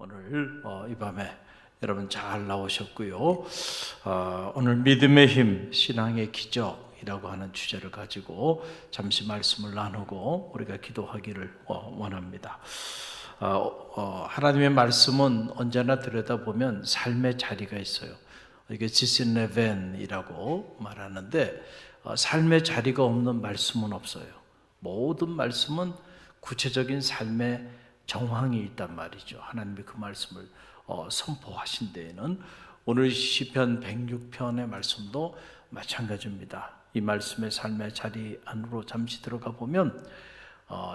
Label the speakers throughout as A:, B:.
A: 오늘 이 밤에 여러분 잘 나오셨고요. 오늘 믿음의 힘, 신앙의 기적이라고 하는 주제를 가지고 잠시 말씀을 나누고 우리가 기도하기를 원합니다. 하나님의 말씀은 언제나 들여다보면 삶의 자리가 있어요. 이게 지신레벤이라고 말하는데 삶의 자리가 없는 말씀은 없어요. 모든 말씀은 구체적인 삶의 정황이 있단 말이죠. 하나님이 그 말씀을 선포하신 데에는 오늘 시편 106편의 말씀도 마찬가지입니다. 이 말씀의 삶의 자리 안으로 잠시 들어가 보면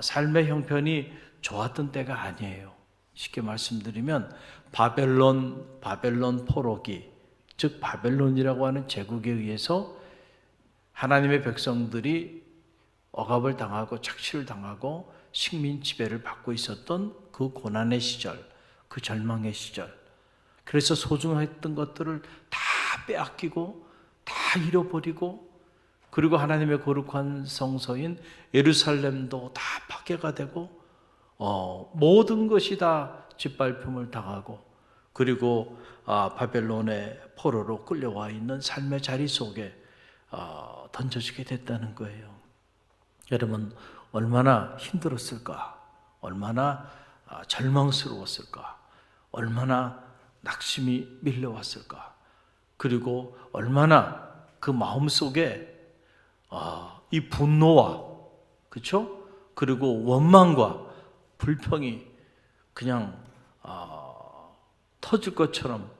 A: 삶의 형편이 좋았던 때가 아니에요. 쉽게 말씀드리면 바벨론 포로기, 즉 바벨론이라고 하는 제국에 의해서 하나님의 백성들이 억압을 당하고 착취를 당하고 식민 지배를 받고 있었던 그 고난의 시절, 그 절망의 시절, 그래서 소중했던 것들을 다 빼앗기고 다 잃어버리고, 그리고 하나님의 거룩한 성소인 예루살렘도 다 파괴가 되고 모든 것이 다 짓밟힘을 당하고, 그리고 바벨론의 포로로 끌려와 있는 삶의 자리 속에 던져지게 됐다는 거예요. 여러분 얼마나 힘들었을까, 얼마나 절망스러웠을까, 얼마나 낙심이 밀려왔을까, 그리고 얼마나 그 마음속에 이 분노와, 그렇죠? 그리고 원망과 불평이 그냥 터질 것처럼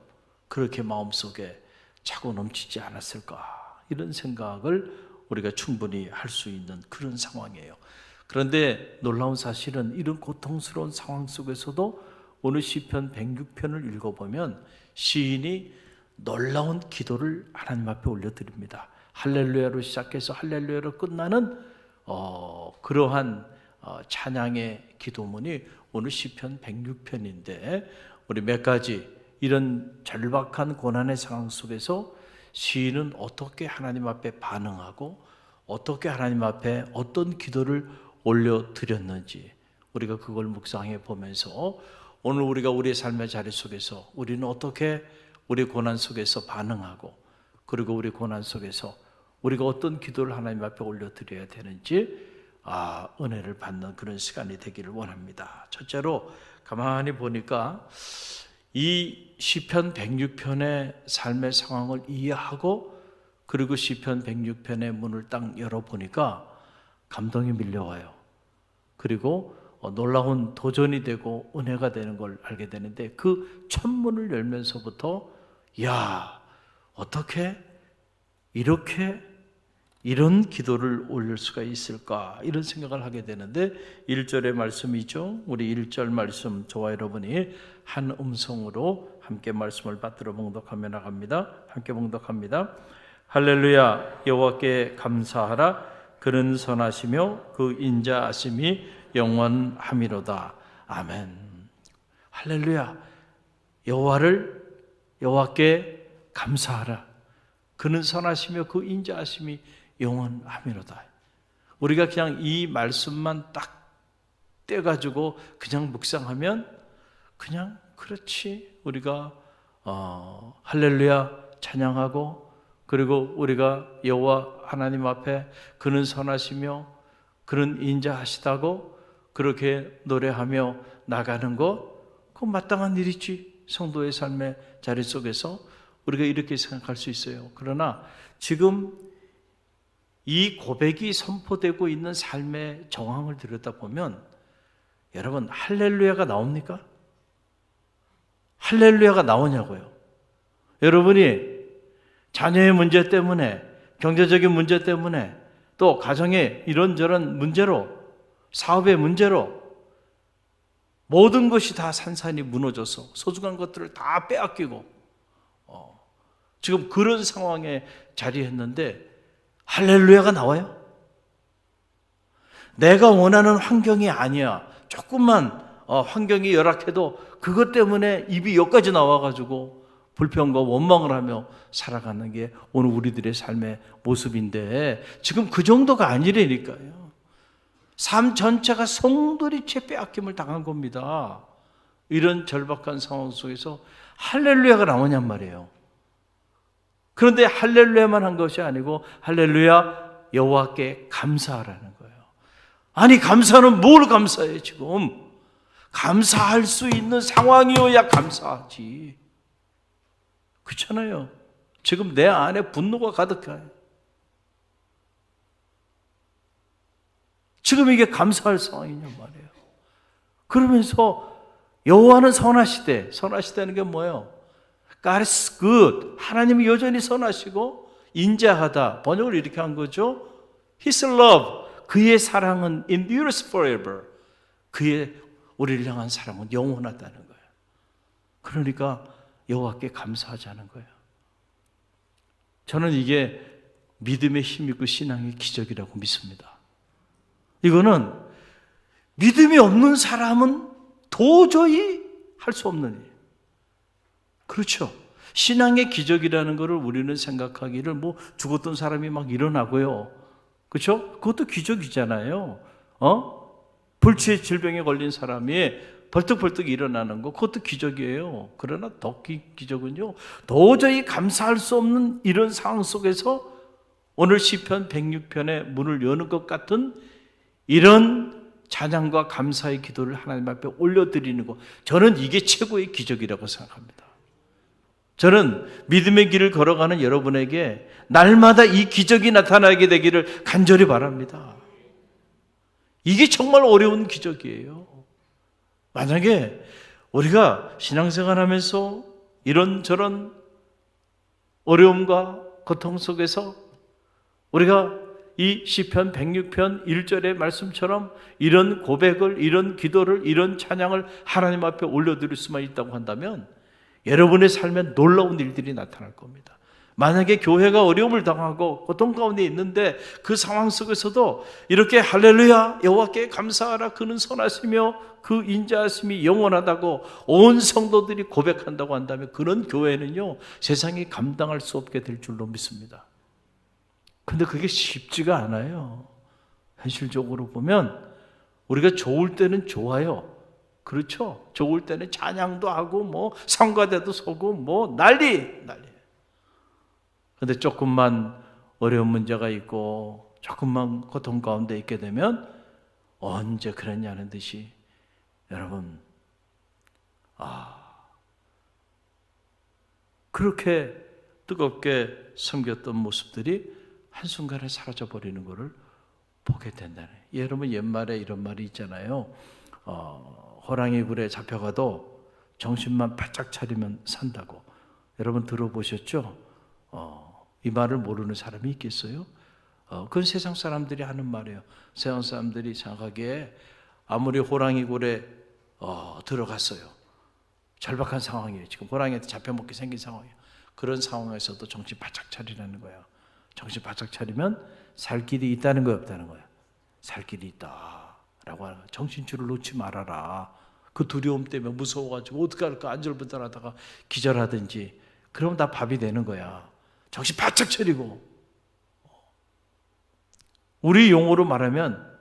A: 그렇게 마음속에 차고 넘치지 않았을까, 이런 생각을 우리가 충분히 할 수 있는 그런 상황이에요. 그런데 놀라운 사실은 이런 고통스러운 상황 속에서도 오늘 시편 106편을 읽어보면 시인이 놀라운 기도를 하나님 앞에 올려드립니다. 할렐루야로 시작해서 할렐루야로 끝나는 그러한 찬양의 기도문이 오늘 시편 106편인데, 우리 몇 가지 이런 절박한 고난의 상황 속에서 시인은 어떻게 하나님 앞에 반응하고 어떻게 하나님 앞에 어떤 기도를 올려드렸는지 우리가 그걸 묵상해 보면서 오늘 우리가 우리의 삶의 자리 속에서 우리는 어떻게 우리 고난 속에서 반응하고, 그리고 우리 고난 속에서 우리가 어떤 기도를 하나님 앞에 올려드려야 되는지 은혜를 받는 그런 시간이 되기를 원합니다. 첫째로 가만히 보니까 이 시편 106편의 삶의 상황을 이해하고, 그리고 시편 106편의 문을 딱 열어보니까 감동이 밀려와요. 그리고 놀라운 도전이 되고 은혜가 되는 걸 알게 되는데, 그 첫 문을 열면서부터 어떻게 이렇게 이런 기도를 올릴 수가 있을까, 이런 생각을 하게 되는데, 1절의 말씀이죠. 우리 1절 말씀 저와 여러분이 한 음성으로 함께 말씀을 받들어 봉독하며 나갑니다. 함께 봉독합니다. 할렐루야, 여호와께 감사하라. 그는 선하시며 그 인자하심이 영원함이로다. 아멘. 할렐루야, 여호와께 감사하라. 그는 선하시며 그 인자하심이 영원함이로다. 우리가 그냥 이 말씀만 딱 떼가지고 그냥 묵상하면 그냥 그렇지, 우리가 할렐루야 찬양하고, 그리고 우리가 여호와 하나님 앞에 그는 선하시며 그는 인자하시다고 그렇게 노래하며 나가는 거, 그건 마땅한 일이지. 성도의 삶의 자리 속에서 우리가 이렇게 생각할 수 있어요. 그러나 지금 이 고백이 선포되고 있는 삶의 정황을 들여다보면 여러분, 할렐루야가 나옵니까? 할렐루야가 나오냐고요. 여러분이 자녀의 문제 때문에, 경제적인 문제 때문에, 또 가정의 이런저런 문제로, 사업의 문제로 모든 것이 다 산산이 무너져서 소중한 것들을 다 빼앗기고 지금 그런 상황에 자리했는데 할렐루야가 나와요? 내가 원하는 환경이 아니야. 조금만 환경이 열악해도 그것 때문에 입이 여기까지 나와가지고 불평과 원망을 하며 살아가는 게 오늘 우리들의 삶의 모습인데, 지금 그 정도가 아니라니까요. 삶 전체가 송두리째 빼앗김을 당한 겁니다. 이런 절박한 상황 속에서 할렐루야가 나오냔 말이에요. 그런데 할렐루야만 한 것이 아니고 할렐루야 여호와께 감사하라는 거예요. 아니 감사는 뭘 감사해 지금? 감사할 수 있는 상황이어야 감사하지. 그렇잖아요. 지금 내 안에 분노가 가득해요. 지금 이게 감사할 상황이냔 말이에요. 그러면서 여호와는 선하시되, 선하시다는 게 뭐예요? God is good. 하나님이 여전히 선하시고 인자하다. 번역을 이렇게 한 거죠. His love. 그의 사랑은 endures forever. 그의 우리를 향한 사랑은 영원하다는 거예요. 그러니까 여호와께 감사하자는 거예요. 저는 이게 믿음의 힘 있고 신앙의 기적이라고 믿습니다. 이거는 믿음이 없는 사람은 도저히 할 수 없는 일이에요. 그렇죠. 신앙의 기적이라는 것을 우리는 생각하기를 뭐 죽었던 사람이 막 일어나고요. 그렇죠? 그것도 기적이잖아요. 불치의 질병에 걸린 사람이 벌떡벌떡 일어나는 거, 그것도 기적이에요. 그러나 더 기적은요, 도저히 감사할 수 없는 이런 상황 속에서 오늘 시편 106편의 문을 여는 것 같은 이런 찬양과 감사의 기도를 하나님 앞에 올려드리는 것, 저는 이게 최고의 기적이라고 생각합니다. 저는 믿음의 길을 걸어가는 여러분에게 날마다 이 기적이 나타나게 되기를 간절히 바랍니다. 이게 정말 어려운 기적이에요. 만약에 우리가 신앙생활 하면서 이런저런 어려움과 고통 속에서 우리가 이 시편 106편 1절의 말씀처럼 이런 고백을, 이런 기도를, 이런 찬양을 하나님 앞에 올려드릴 수만 있다고 한다면 여러분의 삶에 놀라운 일들이 나타날 겁니다. 만약에 교회가 어려움을 당하고 고통 가운데 있는데 그 상황 속에서도 이렇게 할렐루야 여호와께 감사하라 그는 선하시며 그 인자하심이 영원하다고 온 성도들이 고백한다고 한다면 그런 교회는요 세상이 감당할 수 없게 될 줄로 믿습니다. 근데 그게 쉽지가 않아요. 현실적으로 보면 우리가 좋을 때는 좋아요. 그렇죠? 좋을 때는 찬양도 하고 뭐 성가대도 서고 뭐 난리. 근데 조금만 어려운 문제가 있고 조금만 고통 가운데 있게 되면 언제 그랬냐는 듯이 여러분 그렇게 뜨겁게 섬겼던 모습들이 한순간에 사라져버리는 것을 보게 된다네. 여러분 옛말에 이런 말이 있잖아요. 호랑이 굴에 잡혀가도 정신만 바짝 차리면 산다고. 여러분 들어보셨죠? 이 말을 모르는 사람이 있겠어요? 그건 세상 사람들이 하는 말이에요. 세상 사람들이 생각하기에 아무리 호랑이 굴에 들어갔어요. 절박한 상황이에요. 지금 호랑이한테 잡혀먹게 생긴 상황이에요. 그런 상황에서도 정신 바짝 차리라는 거예요. 정신 바짝 차리면 살 길이 있다는 거예요, 없다는 거예요? 살 길이 있다라고 하는 거예요. 정신줄을 놓지 말아라. 그 두려움 때문에 무서워가지고 어떻게 할까 안절부절하다가 기절하든지 그러면 다 밥이 되는 거야. 정신 바짝 차리고. 우리 용어로 말하면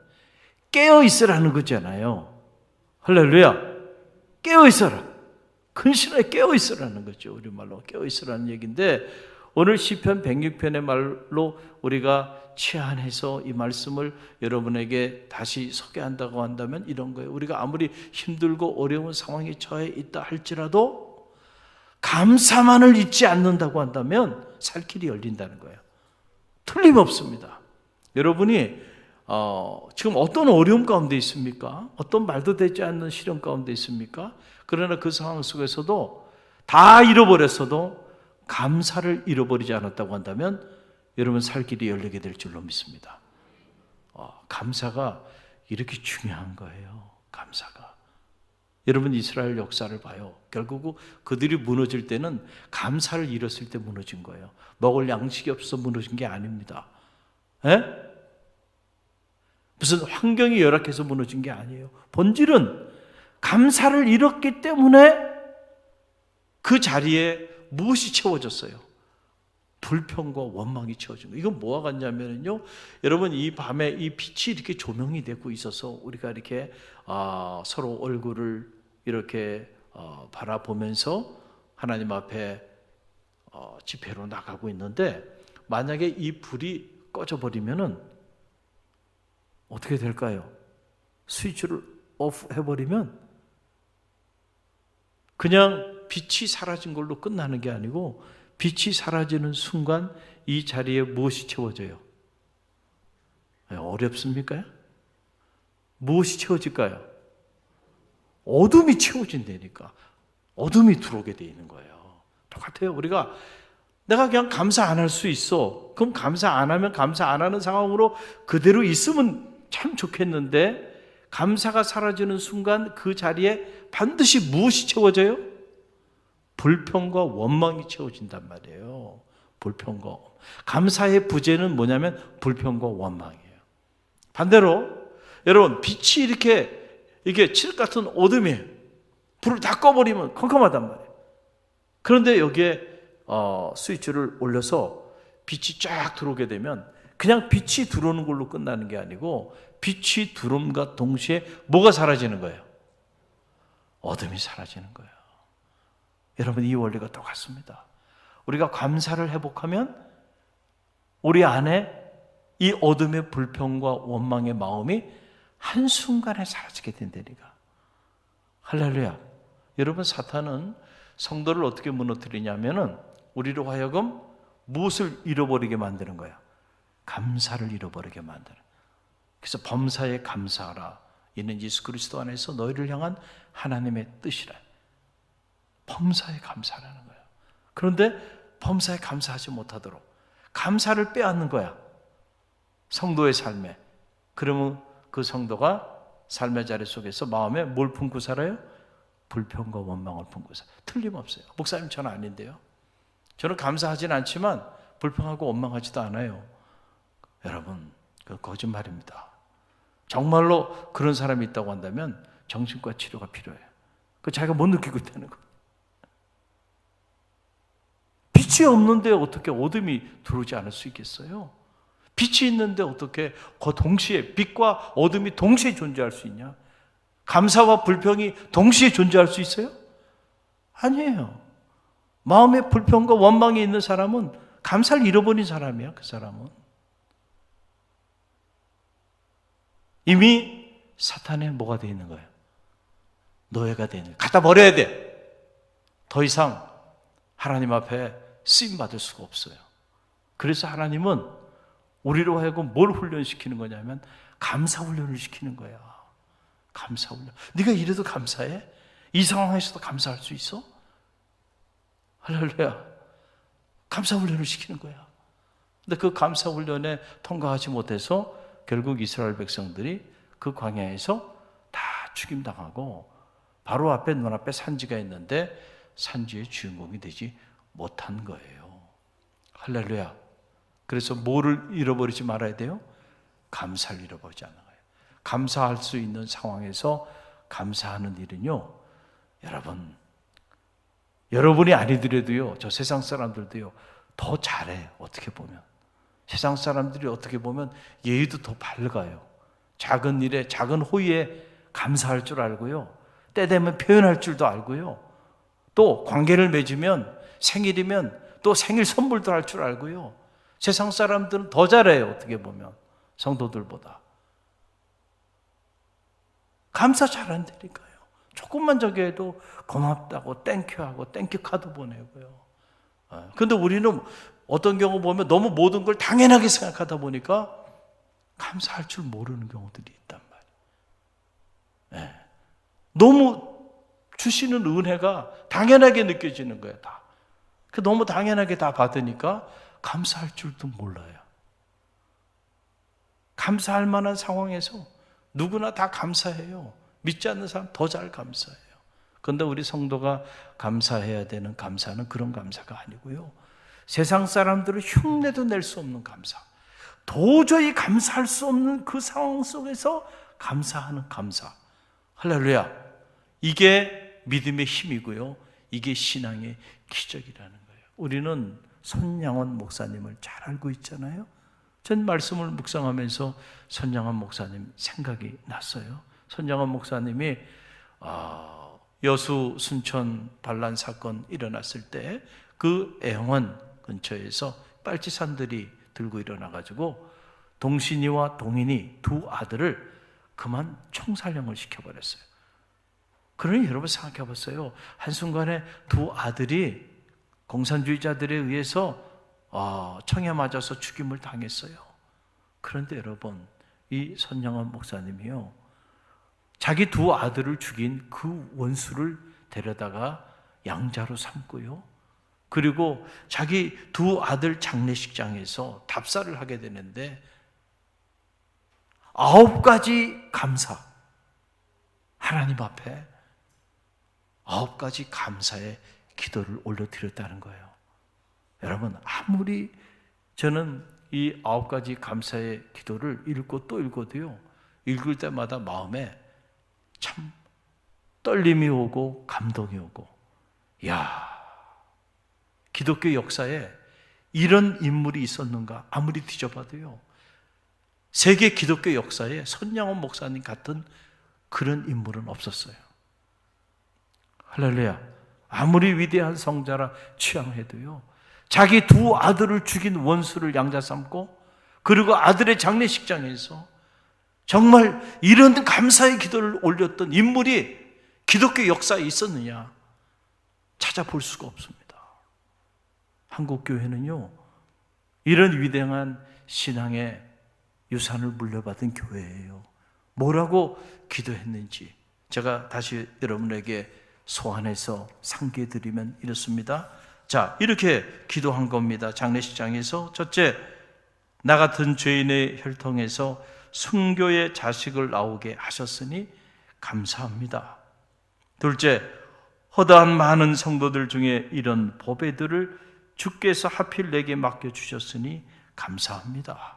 A: 깨어 있으라는 거잖아요. 할렐루야. 깨어 있어라. 근신하에 깨어 있으라는 거죠. 우리말로 깨어 있으라는 얘기인데 오늘 시편 106편의 말로 우리가 치환해서 이 말씀을 여러분에게 다시 소개한다고 한다면 이런 거예요. 우리가 아무리 힘들고 어려운 상황에 처해 있다 할지라도 감사만을 잊지 않는다고 한다면 살 길이 열린다는 거예요. 틀림없습니다. 여러분이 지금 어떤 어려움 가운데 있습니까? 어떤 말도 되지 않는 시련 가운데 있습니까? 그러나 그 상황 속에서도 다 잃어버렸어도 감사를 잃어버리지 않았다고 한다면 여러분 살 길이 열리게 될 줄로 믿습니다. 감사가 이렇게 중요한 거예요. 감사가. 여러분 이스라엘 역사를 봐요. 결국 그들이 무너질 때는 감사를 잃었을 때 무너진 거예요. 먹을 양식이 없어서 무너진 게 아닙니다. 무슨 환경이 열악해서 무너진 게 아니에요. 본질은 감사를 잃었기 때문에 그 자리에 무엇이 채워졌어요? 불평과 원망이 채워진 거예요. 이건 뭐와 같냐면요, 여러분 이 밤에 이 빛이 이렇게 조명이 되고 있어서 우리가 이렇게 서로 얼굴을 이렇게 바라보면서 하나님 앞에 집회로 나가고 있는데, 만약에 이 불이 꺼져버리면은 어떻게 될까요? 스위치를 오프 해버리면 그냥 빛이 사라진 걸로 끝나는 게 아니고, 빛이 사라지는 순간 이 자리에 무엇이 채워져요? 어렵습니까? 무엇이 채워질까요? 어둠이 채워진다니까. 어둠이 들어오게 돼 있는 거예요. 똑같아요. 우리가 내가 그냥 감사 안 할 수 있어. 그럼 감사 안 하면 감사 안 하는 상황으로 그대로 있으면 참 좋겠는데, 감사가 사라지는 순간 그 자리에 반드시 무엇이 채워져요? 불평과 원망이 채워진단 말이에요. 불평과 감사의 부재는 뭐냐면 불평과 원망이에요. 반대로 여러분, 빛이 이게 칠흑 같은 어둠이에요. 불을 다 꺼버리면 컴컴하단 말이에요. 그런데 여기에 스위치를 올려서 빛이 쫙 들어오게 되면 그냥 빛이 들어오는 걸로 끝나는 게 아니고, 빛이 들어옴과 동시에 뭐가 사라지는 거예요? 어둠이 사라지는 거예요. 여러분, 이 원리가 똑같습니다. 우리가 감사를 회복하면 우리 안에 이 어둠의 불평과 원망의 마음이 한순간에 사라지게 된다니까. 할렐루야. 여러분, 사탄은 성도를 어떻게 무너뜨리냐면은 우리로 하여금 무엇을 잃어버리게 만드는 거야? 감사를 잃어버리게 만드는. 그래서 범사에 감사하라. 이는 예수 그리스도 안에서 너희를 향한 하나님의 뜻이라. 범사에 감사하라는 거야. 그런데 범사에 감사하지 못하도록 감사를 빼앗는 거야, 성도의 삶에. 그러면 그 성도가 삶의 자리 속에서 마음에 뭘 품고 살아요? 불평과 원망을 품고 살아요. 틀림없어요. 목사님, 저는 아닌데요. 저는 감사하진 않지만 불평하고 원망하지도 않아요. 여러분, 그건 거짓말입니다. 정말로 그런 사람이 있다고 한다면 정신과 치료가 필요해요. 그 자기가 못 느끼고 있다는 거예요. 빛이 없는데 어떻게 어둠이 들어오지 않을 수 있겠어요? 빛이 있는데 어떻게 그 동시에 빛과 어둠이 동시에 존재할 수 있냐? 감사와 불평이 동시에 존재할 수 있어요? 아니에요. 마음에 불평과 원망이 있는 사람은 감사를 잃어버린 사람이야. 그 사람은 이미 사탄의 뭐가 되어 있는 거예요? 노예가 되어 있는 거예요. 갖다 버려야 돼. 더 이상 하나님 앞에 쓰임받을 수가 없어요. 그래서 하나님은 우리로 하여금 뭘 훈련시키는 거냐면 감사 훈련을 시키는 거야. 감사 훈련. 네가 이래도 감사해? 이 상황에서도 감사할 수 있어? 할렐루야. 감사 훈련을 시키는 거야. 근데 그 감사 훈련에 통과하지 못해서 결국 이스라엘 백성들이 그 광야에서 다 죽임당하고 바로 앞에 눈앞에 산지가 있는데 산지의 주인공이 되지 못한 거예요. 할렐루야. 그래서 뭐를 잃어버리지 말아야 돼요? 감사를 잃어버리지 않는 거예요. 감사할 수 있는 상황에서 감사하는 일은요, 여러분이 아니더라도요, 저 세상 사람들도요, 더 잘해요. 어떻게 보면 세상 사람들이 어떻게 보면 예의도 더 밝아요. 작은 일에, 작은 호의에 감사할 줄 알고요, 때 되면 표현할 줄도 알고요, 또 관계를 맺으면 생일이면 또 생일 선물도 할 줄 알고요. 세상 사람들은 더 잘해요. 어떻게 보면 성도들보다. 감사 잘한다니까요. 조금만 저기 해도 고맙다고 땡큐하고 땡큐 카드 보내고요. 그런데 우리는 어떤 경우 보면 너무 모든 걸 당연하게 생각하다 보니까 감사할 줄 모르는 경우들이 있단 말이에요. 너무 주시는 은혜가 당연하게 느껴지는 거예요. 다. 너무 당연하게 다 받으니까 감사할 줄도 몰라요. 감사할 만한 상황에서 누구나 다 감사해요. 믿지 않는 사람 더 잘 감사해요. 그런데 우리 성도가 감사해야 되는 감사는 그런 감사가 아니고요, 세상 사람들은 흉내도 낼 수 없는 감사, 도저히 감사할 수 없는 그 상황 속에서 감사하는 감사. 할렐루야. 이게 믿음의 힘이고요, 이게 신앙의 기적이라는 거예요. 우리는 손양원 목사님을 잘 알고 있잖아요. 전 말씀을 묵상하면서 손양원 목사님 생각이 났어요. 손양원 목사님이 여수 순천 반란 사건 일어났을 때 그 애원 근처에서 빨치산들이 들고 일어나가지고 동신이와 동인이 두 아들을 그만 총살령을 시켜버렸어요. 그러니 여러분 생각해 보세요. 한순간에 두 아들이 공산주의자들에 의해서 청에 맞아서 죽임을 당했어요. 그런데 여러분, 이 선영원 목사님이요, 자기 두 아들을 죽인 그 원수를 데려다가 양자로 삼고요, 그리고 자기 두 아들 장례식장에서 답사를 하게 되는데 9가지 감사, 하나님 앞에 9가지 감사의 기도를 올려드렸다는 거예요. 여러분, 아무리 저는 이 9가지 감사의 기도를 읽고 또 읽어도요, 읽을 때마다 마음에 참 떨림이 오고 감동이 오고, 야, 기독교 역사에 이런 인물이 있었는가 아무리 뒤져봐도요, 세계 기독교 역사에 손양원 목사님 같은 그런 인물은 없었어요. 할렐루야. 아무리 위대한 성자라 취향해도요, 자기 두 아들을 죽인 원수를 양자 삼고, 그리고 아들의 장례식장에서 정말 이런 감사의 기도를 올렸던 인물이 기독교 역사에 있었느냐 찾아볼 수가 없습니다. 한국 교회는요, 이런 위대한 신앙의 유산을 물려받은 교회예요. 뭐라고 기도했는지 제가 다시 여러분에게 소환해서 상기해드리면 이렇습니다. 자, 이렇게 기도한 겁니다. 장례식장에서 첫째, 나 같은 죄인의 혈통에서 순교의 자식을 나오게 하셨으니 감사합니다. 둘째, 허다한 많은 성도들 중에 이런 보배들을 주께서 하필 내게 맡겨주셨으니 감사합니다.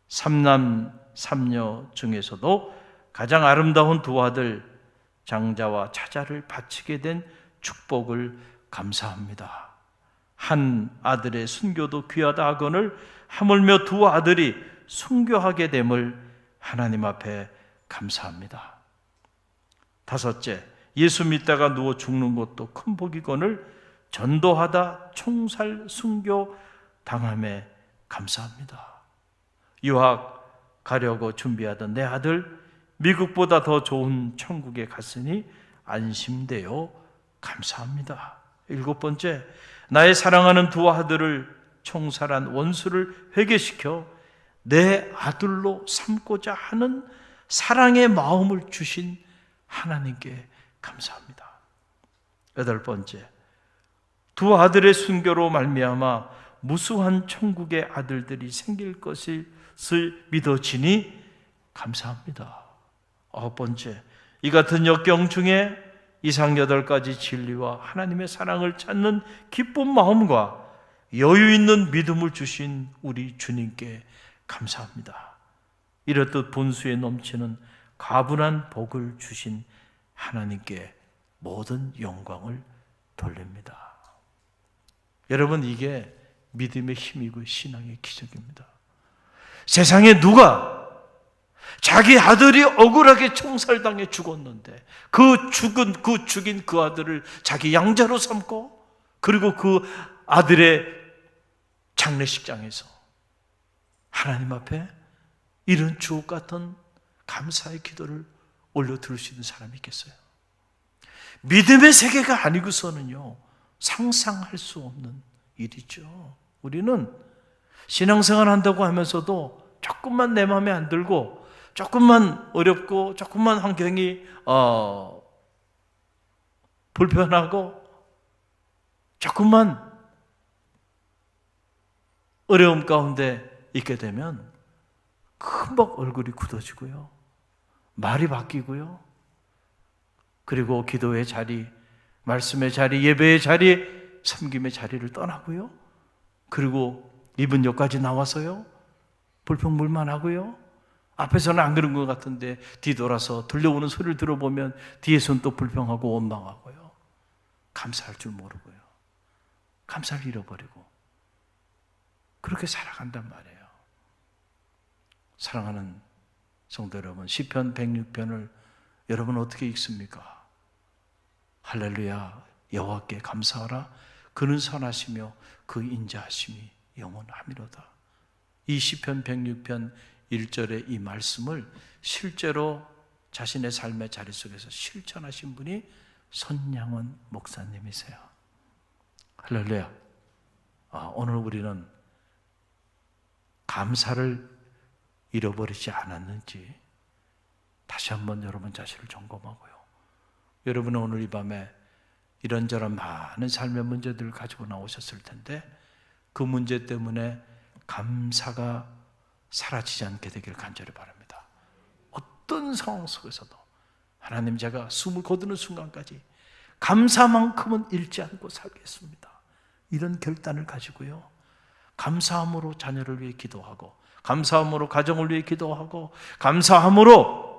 A: 삼남 삼녀 중에서도 가장 아름다운 두 아들 장자와 차자를 바치게 된 축복을 감사합니다. 한 아들의 순교도 귀하다 하거늘 하물며 두 아들이 순교하게 됨을 하나님 앞에 감사합니다. 다섯째, 예수 믿다가 누워 죽는 것도 큰 복이거늘 전도하다 총살 순교 당함에 감사합니다. 유학 가려고 준비하던 내 아들 미국보다 더 좋은 천국에 갔으니 안심되어 감사합니다. 일곱 번째, 나의 사랑하는 두 아들을 총살한 원수를 회개시켜 내 아들로 삼고자 하는 사랑의 마음을 주신 하나님께 감사합니다. 여덟 번째, 두 아들의 순교로 말미암아 무수한 천국의 아들들이 생길 것을 믿어지니 감사합니다. 아홉 번째, 이 같은 역경 중에 이상 8가지 진리와 하나님의 사랑을 찾는 기쁜 마음과 여유 있는 믿음을 주신 우리 주님께 감사합니다. 이렇듯 분수에 넘치는 가분한 복을 주신 하나님께 모든 영광을 돌립니다. 여러분, 이게 믿음의 힘이고 신앙의 기적입니다. 세상에 누가 자기 아들이 억울하게 총살당해 죽었는데 그 죽인 그 아들을 자기 양자로 삼고, 그리고 그 아들의 장례식장에서 하나님 앞에 이런 주옥 같은 감사의 기도를 올려 들을 수 있는 사람이 있겠어요? 믿음의 세계가 아니고서는요, 상상할 수 없는 일이죠. 우리는 신앙생활 한다고 하면서도 조금만 내 마음에 안 들고, 조금만 어렵고, 조금만 환경이 불편하고, 조금만 어려움 가운데 있게 되면 금방 얼굴이 굳어지고요, 말이 바뀌고요, 그리고 기도의 자리, 말씀의 자리, 예배의 자리, 섬김의 자리를 떠나고요, 그리고 입은 여기까지 나와서요 불평불만 하고요, 앞에서는 안 그런 것 같은데 뒤돌아서 들려오는 소리를 들어보면 뒤에서는 또 불평하고 원망하고요, 감사할 줄 모르고요, 감사를 잃어버리고 그렇게 살아간단 말이에요. 사랑하는 성도 여러분, 시편 106편을 여러분 어떻게 읽습니까? 할렐루야. 여호와께 감사하라. 그는 선하시며 그 인자하심이 영원하미로다. 이 시편 106편 1절의 이 말씀을 실제로 자신의 삶의 자리 속에서 실천하신 분이 손양원 목사님이세요. 할렐루야. 오늘 우리는 감사를 잃어버리지 않았는지 다시 한번 여러분 자신을 점검하고요. 여러분은 오늘 이 밤에 이런저런 많은 삶의 문제들을 가지고 나오셨을 텐데 그 문제 때문에 감사가 사라지지 않게 되길 간절히 바랍니다. 어떤 상황 속에서도 하나님, 제가 숨을 거두는 순간까지 감사만큼은 잃지 않고 살겠습니다. 이런 결단을 가지고요, 감사함으로 자녀를 위해 기도하고, 감사함으로 가정을 위해 기도하고, 감사함으로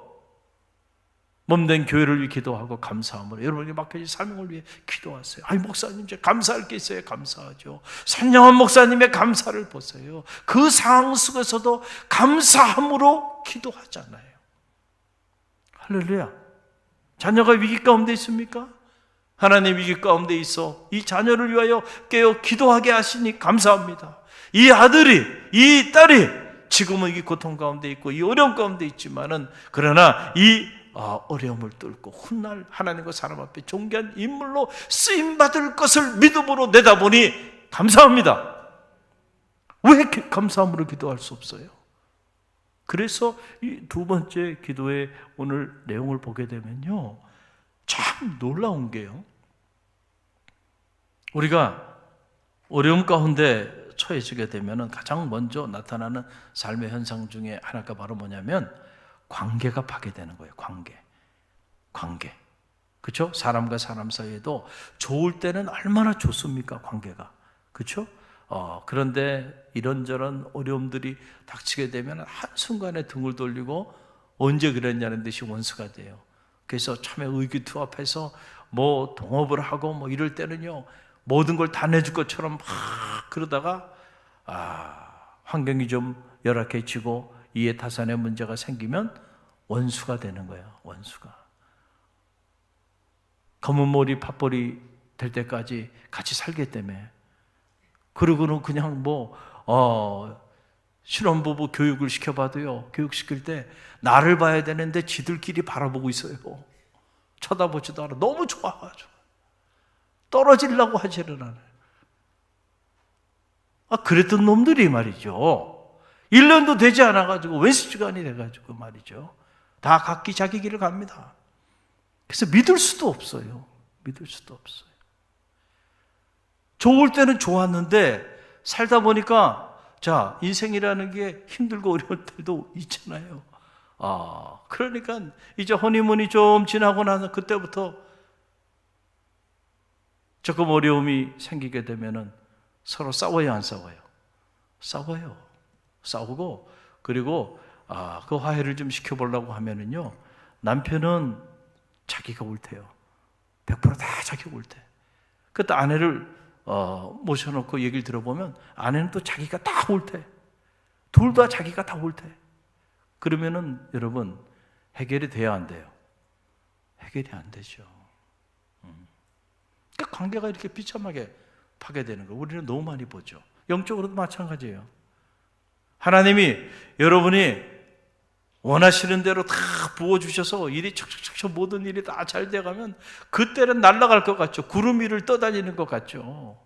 A: 몸된 교회를 위해 기도하고, 감사함으로 여러분에게 맡겨진 사명을 위해 기도하세요. 아니 목사님, 이제 감사할 게 있어요. 감사하죠. 선영원 목사님의 감사를 보세요. 그 상황 속에서도 감사함으로 기도하잖아요. 할렐루야. 자녀가 위기 가운데 있습니까? 하나님 위기 가운데 있어 이 자녀를 위하여 깨어 기도하게 하시니 감사합니다. 이 아들이, 이 딸이 지금은 이 고통 가운데 있고 이 어려움 가운데 있지만은, 그러나 이 어려움을 뚫고 훗날 하나님과 사람 앞에 존귀한 인물로 쓰임받을 것을 믿음으로 내다보니 감사합니다. 왜 이렇게 감사함으로 기도할 수 없어요? 그래서 이 두 번째 기도의 오늘 내용을 보게 되면요, 참 놀라운 게요, 우리가 어려움 가운데 처해지게 되면 가장 먼저 나타나는 삶의 현상 중에 하나가 바로 뭐냐면 관계가 파괴되는 거예요. 관계. 그렇죠? 사람과 사람 사이에도 좋을 때는 얼마나 좋습니까? 관계가. 그렇죠? 그런데 이런저런 어려움들이 닥치게 되면 한순간에 등을 돌리고 언제 그랬냐는 듯이 원수가 돼요. 그래서 참에 의기투합해서 뭐 동업을 하고 뭐 이럴 때는요, 모든 걸 다 내줄 것처럼 막 그러다가 환경이 좀 열악해지고 이해타산의 문제가 생기면 원수가 되는 거예요. 원수가. 검은 머리 팥벌이 될 때까지 같이 살기 때문에. 그러고는 그냥 신혼부부 교육을 시켜봐도요, 교육시킬 때 나를 봐야 되는데 지들끼리 바라보고 있어요. 쳐다보지도 않아. 너무 좋아가지고 떨어지려고 하지는 않아요. 그랬던 놈들이 말이죠, 1년도 되지 않아가지고 왼수지간이 돼가지고 말이죠, 다 각기 자기 길을 갑니다. 그래서 믿을 수도 없어요. 좋을 때는 좋았는데 살다 보니까 인생이라는 게 힘들고 어려울 때도 있잖아요. 그러니까 이제 허니문이 좀 지나고 나서 그때부터 조금 어려움이 생기게 되면은 서로 싸워요, 안 싸워요? 싸우고, 그리고 그 화해를 좀 시켜보려고 하면은요, 남편은 자기가 옳대요. 100% 다 자기가 옳대. 그때 아내를 모셔놓고 얘기를 들어보면 아내는 또 자기가 다 옳대. 둘 다 자기가 다 옳대. 그러면은 여러분, 해결이 돼야 안 돼요? 해결이 안 되죠. 그러니까 관계가 이렇게 비참하게 파괴되는 거 우리는 너무 많이 보죠. 영적으로도 마찬가지예요. 하나님이 여러분이 원하시는 대로 다 부어주셔서 일이 척척척 모든 일이 다 잘 돼가면 그때는 날아갈 것 같죠. 구름 위를 떠다니는 것 같죠.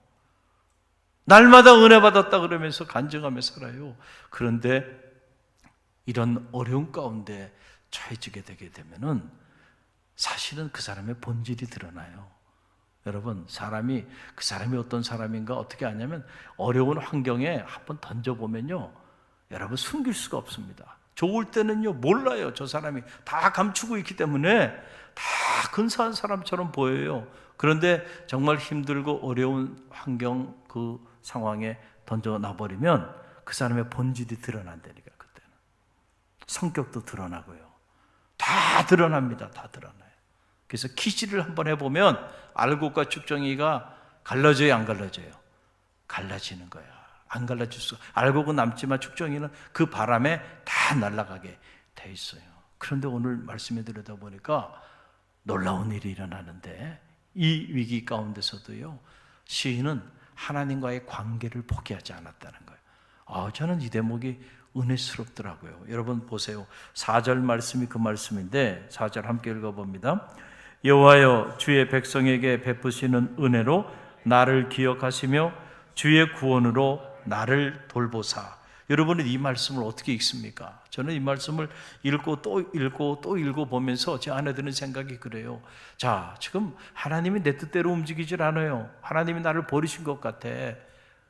A: 날마다 은혜 받았다 그러면서 간증하며 살아요. 그런데 이런 어려움 가운데 처해지게 되게 되면은 사실은 그 사람의 본질이 드러나요. 여러분, 그 사람이 어떤 사람인가 어떻게 아냐면 어려운 환경에 한번 던져보면요, 여러분 숨길 수가 없습니다. 좋을 때는요 몰라요. 저 사람이 다 감추고 있기 때문에 다 근사한 사람처럼 보여요. 그런데 정말 힘들고 어려운 환경, 그 상황에 던져놔버리면 그 사람의 본질이 드러난다니까. 그때는 성격도 드러나고요, 다 드러납니다. 다 드러나요. 그래서 키질을 한번 해보면 알곡과 측정이가 갈라져요, 안 갈라져요? 갈라지는 거야. 안 갈라질 수가. 알곡은 남지만 측정이는 그 바람에 다 날아가게 돼 있어요. 그런데 오늘 말씀에 들여다보니까 놀라운 일이 일어나는데 이 위기 가운데서도요, 시인은 하나님과의 관계를 포기하지 않았다는 거예요. 저는 이 대목이 은혜스럽더라고요. 여러분 보세요. 4절 말씀이 그 말씀인데 4절 함께 읽어봅니다. 여호와여, 주의 백성에게 베푸시는 은혜로 나를 기억하시며 주의 구원으로 나를 돌보사. 여러분은 이 말씀을 어떻게 읽습니까? 저는 이 말씀을 읽고 또 읽고 또 읽어보면서 제 안에 드는 생각이 그래요. 자, 지금 하나님이 내 뜻대로 움직이질 않아요. 하나님이 나를 버리신 것 같아.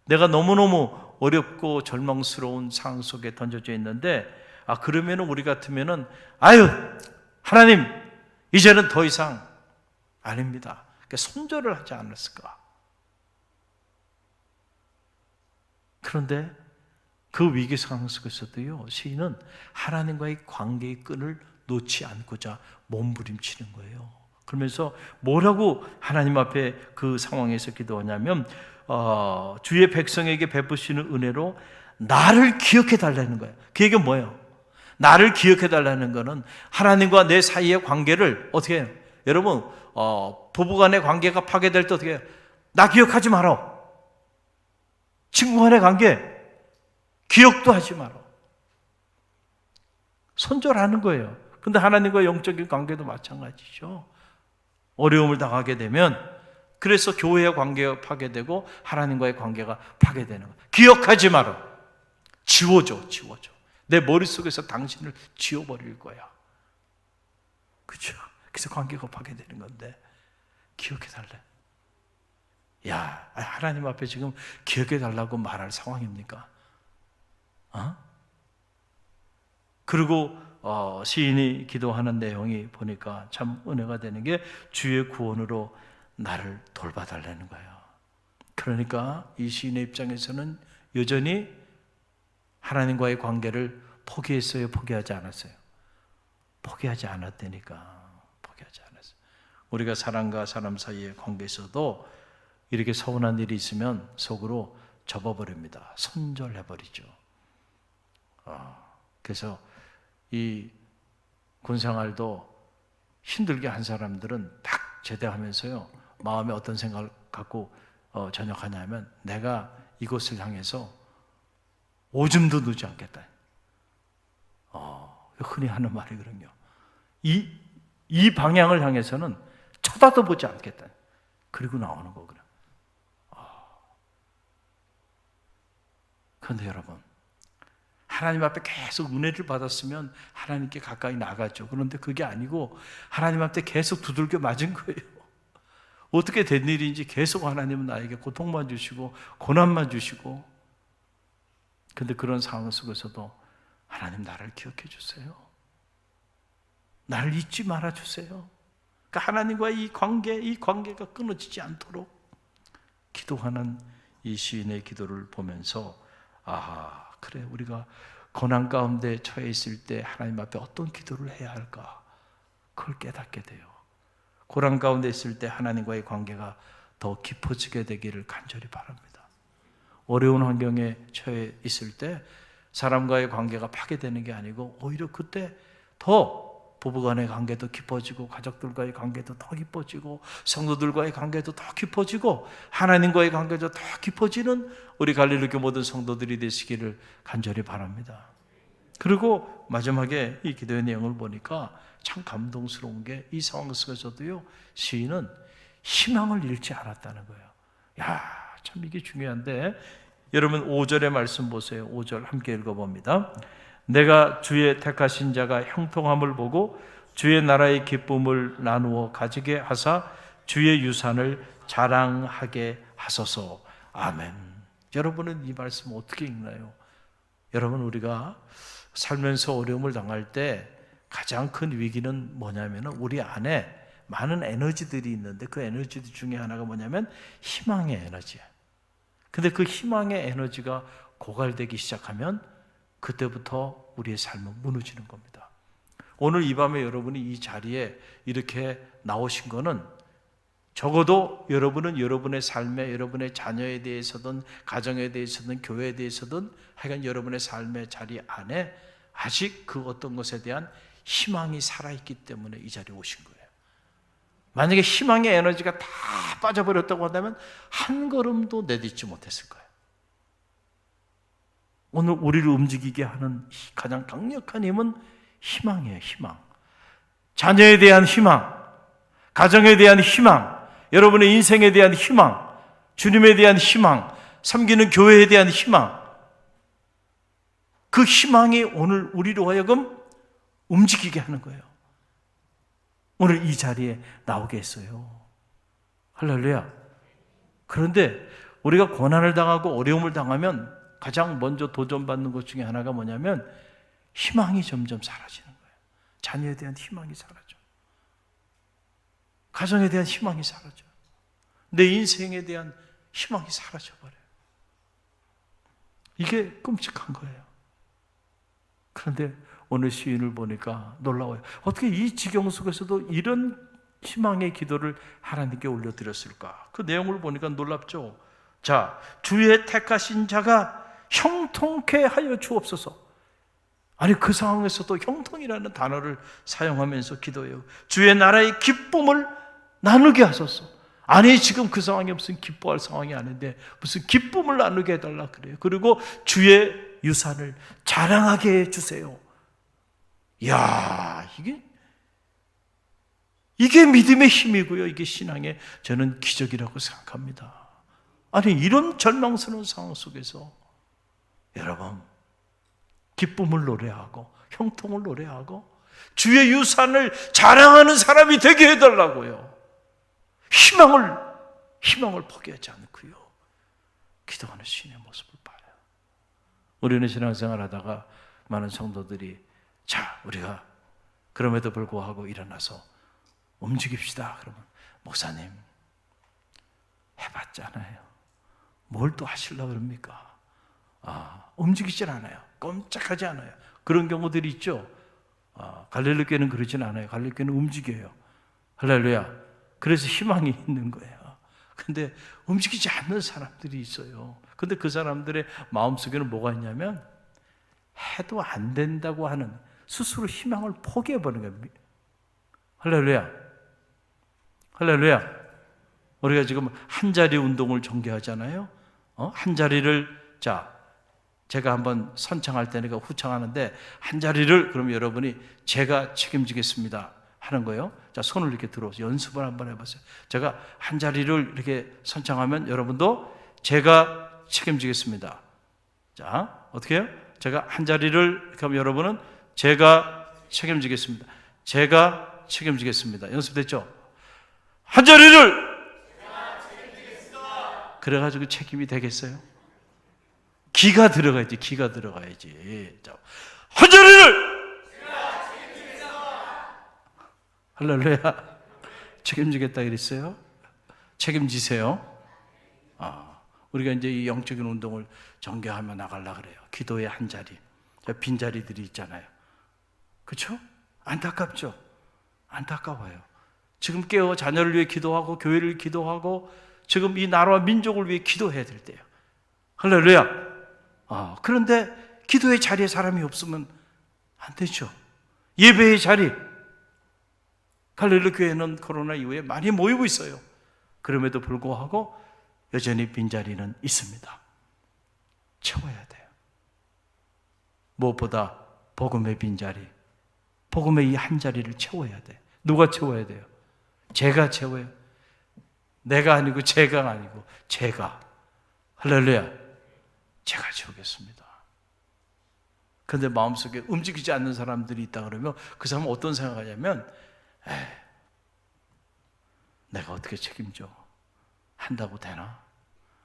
A: 내가 너무너무 어렵고 절망스러운 상황 속에 던져져 있는데, 그러면 우리 같으면은, 하나님, 이제는 더 이상 아닙니다. 그러니까 손절을 하지 않았을까? 그런데 그 위기 상황 속에서도요, 시인은 하나님과의 관계의 끈을 놓지 않고자 몸부림치는 거예요. 그러면서 뭐라고 하나님 앞에 그 상황에서 기도하냐면, 주의 백성에게 베푸시는 은혜로 나를 기억해 달라는 거예요. 그 얘기는 뭐예요? 나를 기억해 달라는 거는 하나님과 내 사이의 관계를 어떻게 해요? 여러분, 부부간의 관계가 파괴될 때 어떻게 해요? 나 기억하지 마라. 친구 간의 관계 기억도 하지 마라. 손절하는 거예요. 근데 하나님과 영적인 관계도 마찬가지죠. 어려움을 당하게 되면, 그래서 교회의 관계가 파괴되고 하나님과의 관계가 파괴되는 거예요. 기억하지 마라. 지워줘. 내 머릿속에서 당신을 지워버릴 거야. 그렇죠? 그래서 관계가 파괴되는 건데 기억해 달래. 하나님 앞에 지금 기억해 달라고 말할 상황입니까? 그리고 시인이 기도하는 내용이 보니까 참 은혜가 되는 게 주의 구원으로 나를 돌봐달라는 거예요. 그러니까 이 시인의 입장에서는 여전히 하나님과의 관계를 포기했어요? 포기하지 않았어요? 포기하지 않았다니까. 포기하지 않았어요. 우리가 사람과 사람 사이의 관계에서도 이렇게 서운한 일이 있으면 속으로 접어버립니다. 손절해버리죠. 그래서 이 군생활도 힘들게 한 사람들은 딱 제대하면서요, 마음에 어떤 생각을 갖고 전역하냐면, 내가 이곳을 향해서 오줌도 누지 않겠다. 흔히 하는 말이거든요. 이 방향을 향해서는 쳐다도 보지 않겠다. 그리고 나오는 거거든요. 그런데 여러분, 하나님 앞에 계속 은혜를 받았으면 하나님께 가까이 나가죠. 그런데 그게 아니고 하나님 앞에 계속 두들겨 맞은 거예요. 어떻게 된 일인지 계속 하나님은 나에게 고통만 주시고 고난만 주시고, 근데 그런 상황 속에서도 하나님 나를 기억해 주세요. 나를 잊지 말아 주세요. 그러니까 하나님과 이 관계가 끊어지지 않도록 기도하는 이 시인의 기도를 보면서, 그래, 우리가 고난 가운데 처해 있을 때 하나님 앞에 어떤 기도를 해야 할까? 그걸 깨닫게 돼요. 고난 가운데 있을 때 하나님과의 관계가 더 깊어지게 되기를 간절히 바랍니다. 어려운 환경에 처해 있을 때 사람과의 관계가 파괴되는 게 아니고 오히려 그때 더 부부간의 관계도 깊어지고 가족들과의 관계도 더 깊어지고 성도들과의 관계도 더 깊어지고 하나님과의 관계도 더 깊어지는 우리 갈릴리교 모든 성도들이 되시기를 간절히 바랍니다. 그리고 마지막에 이 기도의 내용을 보니까 참 감동스러운 게, 이 상황 속에서도요, 시인은 희망을 잃지 않았다는 거예요. 참 이게 중요한데, 여러분 5절의 말씀 보세요. 5절 함께 읽어봅니다. 내가 주의 택하신 자가 형통함을 보고 주의 나라의 기쁨을 나누어 가지게 하사 주의 유산을 자랑하게 하소서. 아멘. 여러분은 이 말씀 어떻게 읽나요? 여러분, 우리가 살면서 어려움을 당할 때 가장 큰 위기는 뭐냐면, 우리 안에 많은 에너지들이 있는데 그 에너지들 중에 하나가 뭐냐면 희망의 에너지예요. 근데 그 희망의 에너지가 고갈되기 시작하면 그때부터 우리의 삶은 무너지는 겁니다. 오늘 이 밤에 여러분이 이 자리에 이렇게 나오신 거는, 적어도 여러분은 여러분의 삶에, 여러분의 자녀에 대해서든 가정에 대해서든 교회에 대해서든 하여간 여러분의 삶의 자리 안에 아직 그 어떤 것에 대한 희망이 살아있기 때문에 이 자리에 오신 거예요. 만약에 희망의 에너지가 다 빠져버렸다고 한다면 한 걸음도 내딛지 못했을 거예요. 오늘 우리를 움직이게 하는 가장 강력한 힘은 희망이에요. 희망. 자녀에 대한 희망, 가정에 대한 희망, 여러분의 인생에 대한 희망, 주님에 대한 희망, 섬기는 교회에 대한 희망. 그 희망이 오늘 우리로 하여금 움직이게 하는 거예요. 오늘 이 자리에 나오게 했어요. 할렐루야. 그런데 우리가 고난을 당하고 어려움을 당하면 가장 먼저 도전받는 것 중에 하나가 뭐냐면 희망이 점점 사라지는 거예요. 자녀에 대한 희망이 사라져. 가정에 대한 희망이 사라져. 내 인생에 대한 희망이 사라져버려요. 이게 끔찍한 거예요. 그런데 오늘 시인을 보니까 놀라워요. 어떻게 이 지경 속에서도 이런 희망의 기도를 하나님께 올려드렸을까? 그 내용을 보니까 놀랍죠. 자, 주의 택하신 자가 형통케 하여 주옵소서. 아니, 그 상황에서도 형통이라는 단어를 사용하면서 기도해요. 주의 나라의 기쁨을 나누게 하소서. 아니, 지금 그 상황이 무슨 기뻐할 상황이 아닌데 무슨 기쁨을 나누게 해달라 그래요. 그리고 주의 유산을 자랑하게 해주세요. 이야, 이게 믿음의 힘이고요. 이게 신앙의 저는 기적이라고 생각합니다. 아니, 이런 절망스러운 상황 속에서 여러분, 기쁨을 노래하고 형통을 노래하고 주의 유산을 자랑하는 사람이 되게 해달라고요. 희망을 포기하지 않고요. 기도하는 신의 모습을 봐요. 우리는 신앙생활 하다가 많은 성도들이 자, 우리가 그럼에도 불구하고 일어나서 움직입시다. 그러면 목사님 해봤잖아요. 뭘 또 하시려고 그럽니까? 움직이질 않아요. 꼼짝하지 않아요. 그런 경우들이 있죠. 갈릴리 교회는 그러진 않아요. 갈릴리 교회는 움직여요. 할렐루야. 그래서 희망이 있는 거예요. 근데 움직이지 않는 사람들이 있어요. 근데 그 사람들의 마음속에는 뭐가 있냐면 해도 안 된다고 하는 스스로 희망을 포기해버리는 거예요. 할렐루야. 할렐루야. 우리가 지금 한 자리 운동을 전개하잖아요. 한 자리를 제가 한번 선창할 때니까 후창하는데 한 자리를 그럼 여러분이 제가 책임지겠습니다 하는 거예요. 자, 손을 이렇게 들어서 연습을 한번 해보세요. 제가 한 자리를 이렇게 선창하면 여러분도 제가 책임지겠습니다. 자, 어떻게 해요? 제가 한 자리를 그럼 여러분은 제가 책임지겠습니다. 제가 책임지겠습니다. 연습됐죠? 한 자리를 그래가지고 책임이 되겠어요? 기가 들어가야지. 기가 들어가야지. 자, 한 자리를 할렐루야. 책임지겠다 그랬어요? 책임지세요. 우리가 이제 이 영적인 운동을 전개하며 나가려고 그래요. 기도의 한 자리. 빈자리들이 있잖아요. 그렇죠? 안타깝죠? 안타까워요. 지금 깨어 자녀를 위해 기도하고 교회를 기도하고 지금 이 나라와 민족을 위해 기도해야 될 때예요. 할렐루야. 그런데 기도의 자리에 사람이 없으면 안 되죠. 예배의 자리. 갈릴리 교회는 코로나 이후에 많이 모이고 있어요. 그럼에도 불구하고 여전히 빈자리는 있습니다. 채워야 돼요. 무엇보다 복음의 빈자리, 복음의 이 한 자리를 채워야 돼. 누가 채워야 돼요? 제가 채워요. 내가 아니고 제가 아니고 제가. 할렐루야. 제가 채우겠습니다. 그런데 마음속에 움직이지 않는 사람들이 있다 그러면 그 사람은 어떤 생각하냐면 내가 어떻게 책임져? 한다고 되나?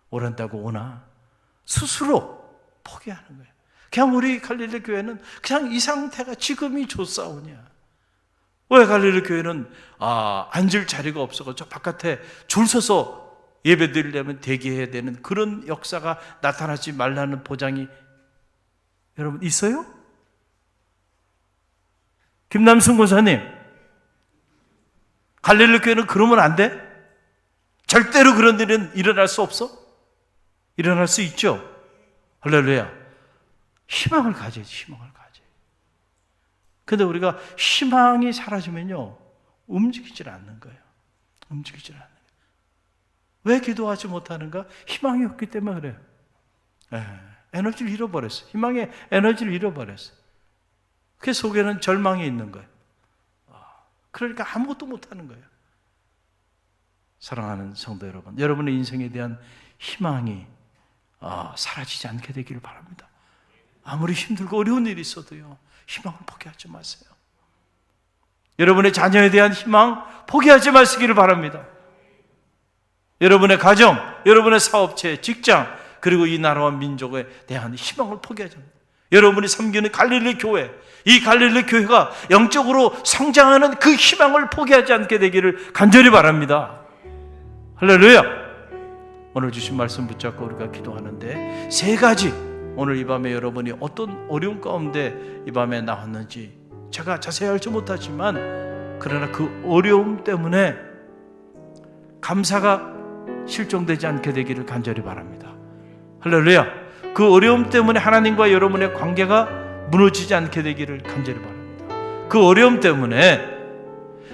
A: 오란다고 오나? 스스로 포기하는 거예요. 그냥 우리 갈릴리 교회는 그냥 이 상태가 지금이 좋사오냐? 왜 갈릴리 교회는 앉을 자리가 없어서 저 바깥에 줄 서서 예배 드리려면 대기해야 되는 그런 역사가 나타나지 말라는 보장이 여러분 있어요? 김남순 권사님, 갈릴리 교회는 그러면 안 돼? 절대로 그런 일은 일어날 수 없어? 일어날 수 있죠? 할렐루야. 희망을 가져야지, 희망을 가져야지. 근데 우리가 희망이 사라지면요, 움직이질 않는 거예요. 움직이질 않는 거예요. 왜 기도하지 못하는가? 희망이 없기 때문에 그래요. 에너지를 잃어버렸어요. 희망의 에너지를 잃어버렸어요. 그 속에는 절망이 있는 거예요. 그러니까 아무것도 못하는 거예요. 사랑하는 성도 여러분, 여러분의 인생에 대한 희망이 사라지지 않게 되기를 바랍니다. 아무리 힘들고 어려운 일이 있어도요, 희망을 포기하지 마세요. 여러분의 자녀에 대한 희망 포기하지 마시기를 바랍니다. 여러분의 가정, 여러분의 사업체, 직장, 그리고 이 나라와 민족에 대한 희망을 포기하지 마세요. 여러분이 섬기는 갈릴리 교회, 이 갈릴리 교회가 영적으로 성장하는 그 희망을 포기하지 않게 되기를 간절히 바랍니다. 할렐루야! 오늘 주신 말씀 붙잡고 우리가 기도하는데, 3가지 오늘 이 밤에 여러분이 어떤 어려움 가운데 이 밤에 나왔는지 제가 자세히 알지 못하지만, 그러나 그 어려움 때문에 감사가 실종되지 않게 되기를 간절히 바랍니다. 할렐루야! 그 어려움 때문에 하나님과 여러분의 관계가 무너지지 않게 되기를 간절히 바랍니다. 그 어려움 때문에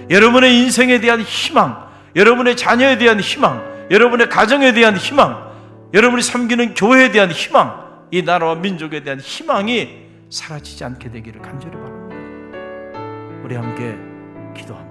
A: 여러분의 인생에 대한 희망, 여러분의 자녀에 대한 희망, 여러분의 가정에 대한 희망, 여러분이 섬기는 교회에 대한 희망, 이 나라와 민족에 대한 희망이 사라지지 않게 되기를 간절히 바랍니다. 우리 함께 기도합니다.